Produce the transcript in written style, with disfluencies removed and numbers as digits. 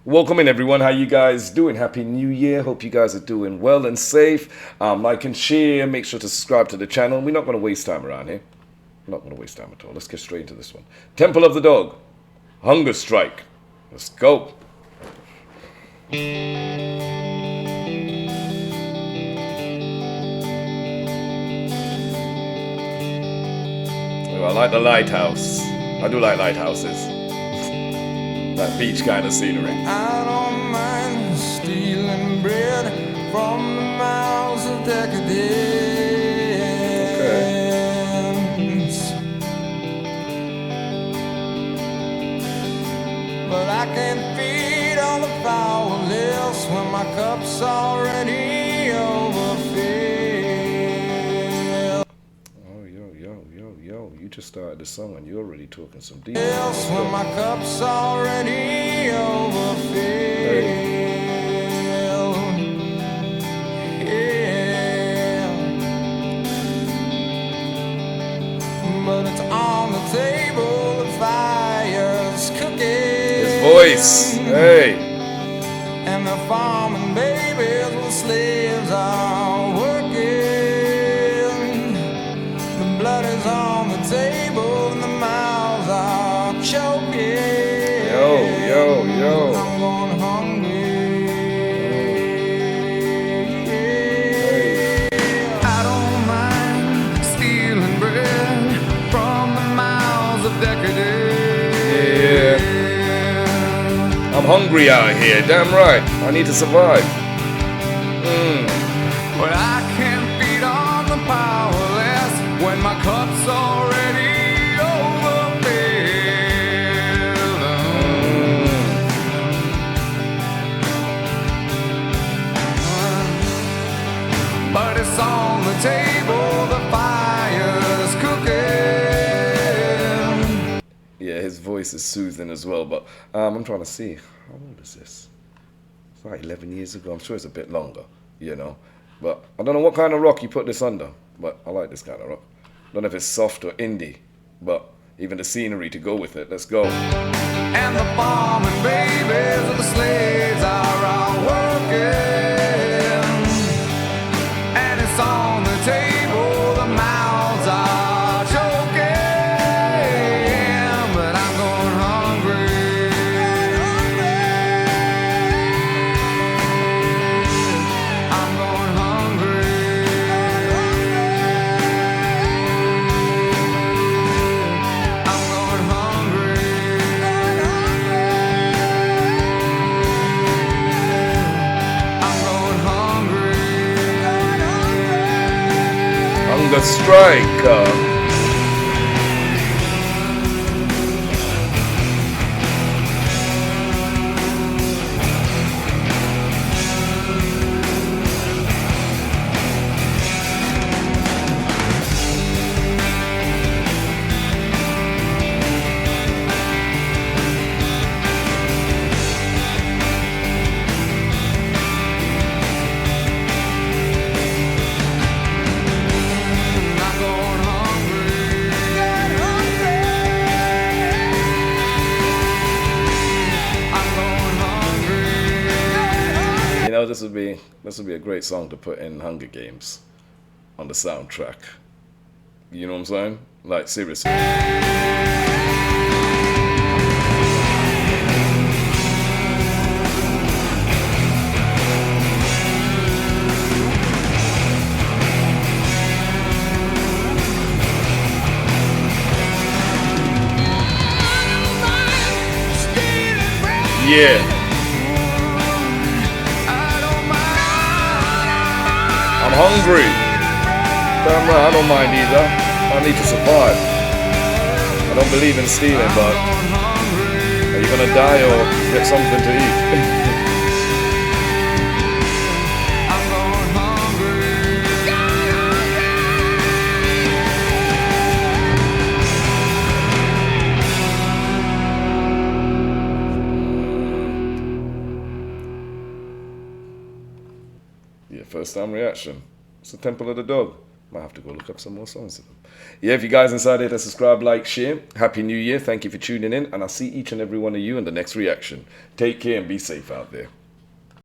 Welcome in, everyone. How you guys doing? Happy New Year. Hope you guys are doing well and safe. Like and share. Make sure to subscribe to the channel. We're not going to waste time around here. We're not going to waste time at all. Let's get straight into this one. Temple of the Dog. Hunger Strike. Let's go. I like the lighthouse. I do like lighthouses. That beach kind of scenery. I don't mind stealing bread from the mouths of decadence. But I can't feed all the powerless when my cup's already overfilled. Oh, yo. You just started the song and you're already talking some deep. Else when my cup's already overfilled. Yeah. But it's on the table, the fire's cooking. His voice, hey. And the farming babies with slaves are working. The blood is on the table and the mouths are choking. Yo. I'm going hungry. I don't mind stealing bread from the mouths of decadence. I'm hungry out here, damn right. I need to survive. But I can't feed on the powerless when my cup's already overfilled. But it's on the table, the fire's cooking. Yeah, his voice is soothing as well, but I'm trying to see. How old is this? It's like 11 years ago. I'm sure it's a bit longer, you know. But I don't know what kind of rock you put this under, but I like this kind of rock. I don't know if it's soft or indie, but even the scenery to go with it. Let's go. And the farming babies of the slaves are all working. And it's on the table, the mouths are choking. But I'm going hungry. I'm going hungry. I'm going hungry. I'm going hungry. Hunger Strike. I'm going hungry. I'm going hungry. You know, this would be a great song to put in Hunger Games on the soundtrack. You know what I'm saying? Like, seriously. Yeah. I'm hungry. Damn right, I don't mind either. I need to survive. I don't believe in stealing, but are you gonna die or get something to eat? I'm going hungry. Yeah, first time reaction. It's the Temple of the Dog. Might have to go look up some more songs of them. Yeah, if you guys inside here to subscribe, like, share. Happy New Year. Thank you for tuning in. And I'll see each and every one of you in the next reaction. Take care and be safe out there.